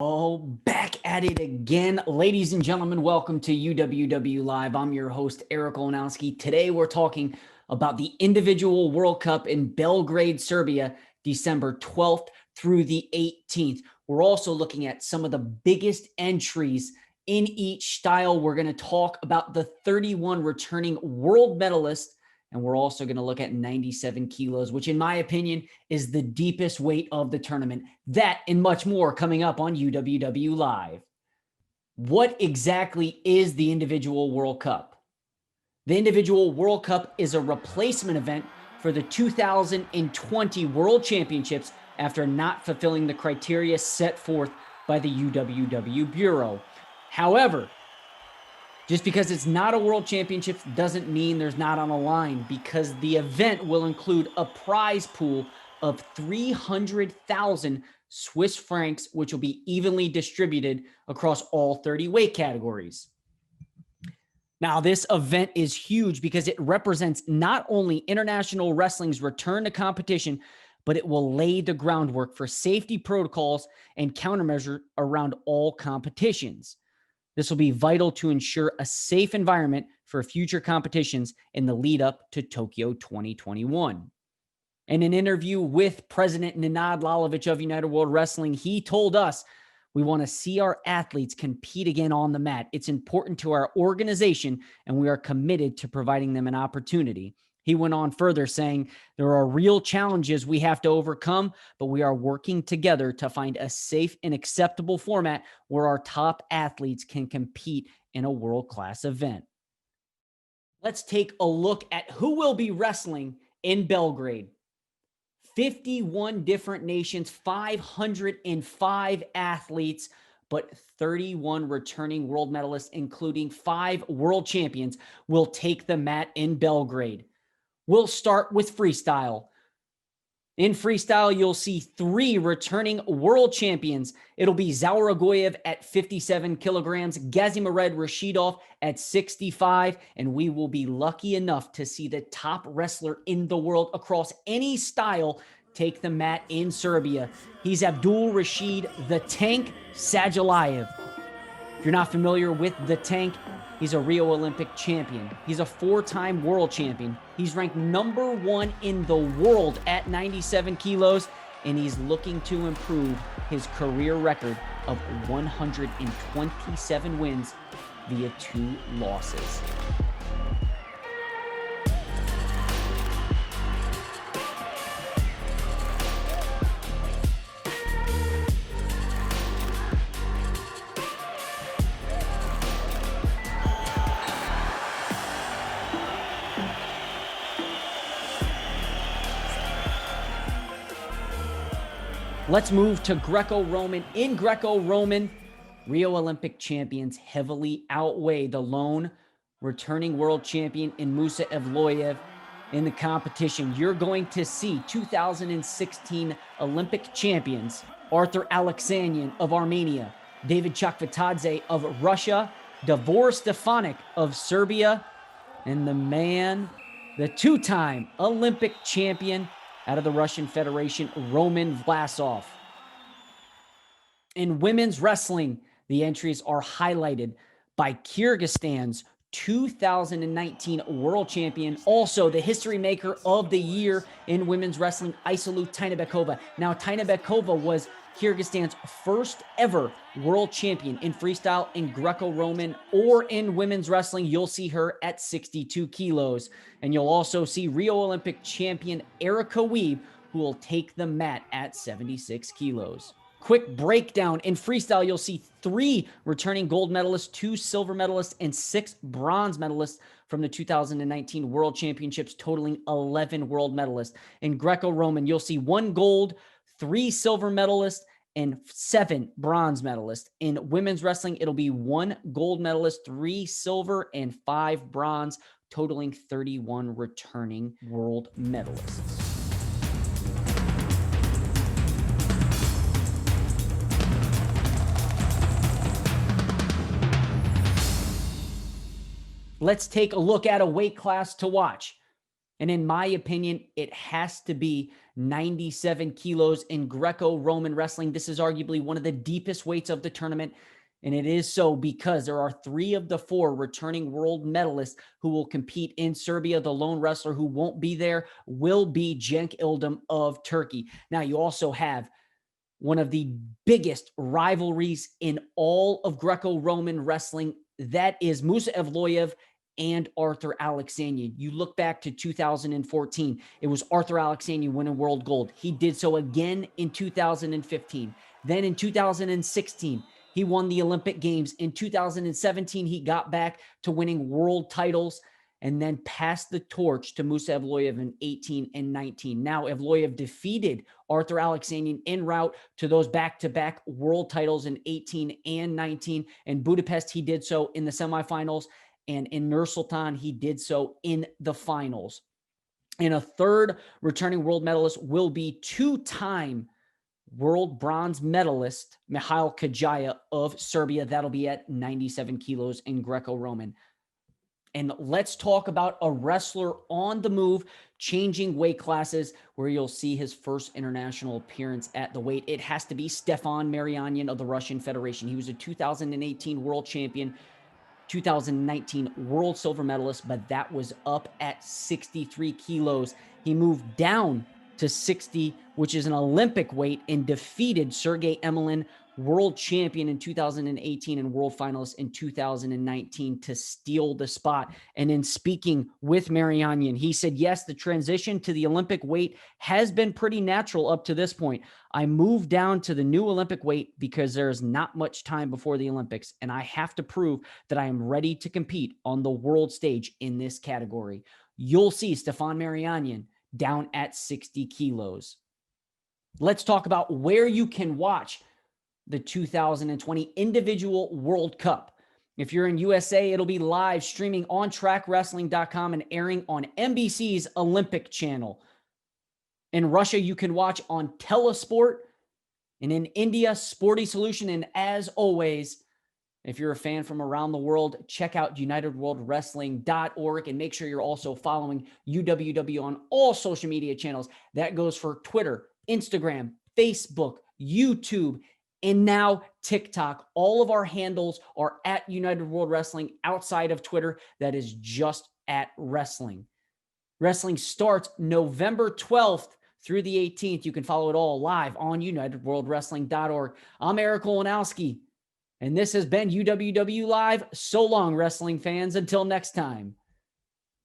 Oh, back at it again. Ladies and gentlemen, welcome to UWW Live. I'm your host, Eric Olnowski. Today, we're talking about the individual World Cup in Belgrade, Serbia, December 12th through the 18th. We're also looking at some of the biggest entries in each style. We're going to talk about the 31 returning world medalists, and we're also going to look at 97 kilos, which in my opinion is the deepest weight of the tournament. That and much more coming up on UWW Live. What exactly is the individual World Cup? The individual World Cup is a replacement event for the 2020 World Championships after not fulfilling the criteria set forth by the UWW Bureau. However, just because it's not a World Championships doesn't mean there's not on a line, because the event will include a prize pool of 300,000 Swiss francs, which will be evenly distributed across all 30 weight categories. Now, this event is huge because it represents not only international wrestling's return to competition, but it will lay the groundwork for safety protocols and countermeasures around all competitions. This will be vital to ensure a safe environment for future competitions in the lead up to Tokyo 2021. In an interview with President Nenad Lalovic of United World Wrestling, he told us, "We want to see our athletes compete again on the mat. It's important to our organization, and we are committed to providing them an opportunity." He went on further saying, "There are real challenges we have to overcome, but we are working together to find a safe and acceptable format where our top athletes can compete in a world-class event." Let's take a look at who will be wrestling in Belgrade. 51 different nations, 505 athletes, but 31 returning world medalists, including 5 world champions, will take the mat in Belgrade. We'll start with freestyle. In freestyle, you'll see 3 returning world champions. It'll be Zauragoyev at 57 kilograms, Gazimared Rashidov at 65, and we will be lucky enough to see the top wrestler in the world across any style take the mat in Serbia. He's Abdul Rashid the Tank Sajalayev. If you're not familiar with the Tank, he's a Rio Olympic champion. He's a 4-time world champion. He's ranked number 1 in the world at 97 kilos, and he's looking to improve his career record of 127 wins via 2 losses. Let's move to Greco-Roman. In Greco-Roman, Rio Olympic champions heavily outweigh the lone returning world champion in Musa Evloev in the competition. You're going to see 2016 Olympic champions Arthur Alexanian of Armenia, David Chakvetadze of Russia, Davor Stefanik of Serbia, and the 2-time Olympic champion out of the Russian Federation, Roman Vlasov. In women's wrestling, the entries are highlighted by Kyrgyzstan's 2019 world champion, also the history maker of the year in women's wrestling, Aisalu Tainabekova. Now, Tainabekova was Kyrgyzstan's first ever world champion in freestyle, in Greco-Roman, or in women's wrestling. You'll see her at 62 kilos. And you'll also see Rio Olympic champion Erica Weeb, who will take the mat at 76 kilos. Quick breakdown. In freestyle, you'll see 3 returning gold medalists, 2 silver medalists, and 6 bronze medalists from the 2019 World Championships, totaling 11 world medalists. In Greco-Roman, you'll see 1 gold, 3 silver medalists, and 7 bronze medalists. In women's wrestling, it'll be 1 gold medalist, 3 silver, and 5 bronze, totaling 31 returning world medalists. Let's take a look at a weight class to watch. And in my opinion, it has to be 97 kilos in Greco-Roman wrestling. This is arguably one of the deepest weights of the tournament. And it is so because there are 3 of the 4 returning world medalists who will compete in Serbia. The lone wrestler who won't be there will be Cenk Ildam of Turkey. Now, you also have one of the biggest rivalries in all of Greco-Roman wrestling. That is Musa Evloev and Arthur Alexanian. You look back to 2014, it was Arthur Alexanian winning world gold. He did so again in 2015. Then in 2016, he won the Olympic Games. In 2017, he got back to winning world titles and then passed the torch to Musa Evloev in 18 and 19. Now, Evloev defeated Arthur Alexanian en route to those back-to-back world titles in 18 and 19. In Budapest, he did so in the semifinals, and in Nur-Sultan, he did so in the finals. And a third returning world medalist will be 2-time world bronze medalist Mihail Kajaya of Serbia. That'll be at 97 kilos in Greco-Roman. And let's talk about a wrestler on the move, changing weight classes, where you'll see his first international appearance at the weight. It has to be Stefan Maryanyan of the Russian Federation. He was a 2018 world champion, 2019 world silver medalist, but that was up at 63 kilos. He moved down to 60, which is an Olympic weight, and defeated Sergey Emelin, world champion in 2018 and world finalist in 2019, to steal the spot. And in speaking with Maryanyan, he said, yes, the transition to the Olympic weight has been pretty natural up to this point. I moved down to the new Olympic weight because there's not much time before the Olympics, and I have to prove that I am ready to compete on the world stage in this category. You'll see Stefan Maryanyan down at 60 kilos. Let's talk about where you can watch the 2020 Individual World Cup. If you're in USA, it'll be live streaming on trackwrestling.com and airing on NBC's Olympic channel. In Russia, you can watch on Telesport. And in India, Sporty Solution. And as always, if you're a fan from around the world, check out unitedworldwrestling.org and make sure you're also following UWW on all social media channels. That goes for Twitter, Instagram, Facebook, YouTube, and now TikTok. All of our handles are at United World Wrestling. Outside of Twitter, that is just at wrestling. Wrestling starts November 12th through the 18th. You can follow it all live on unitedworldwrestling.org. I'm Eric Olenowski, and this has been UWW Live. So long, wrestling fans. Until next time.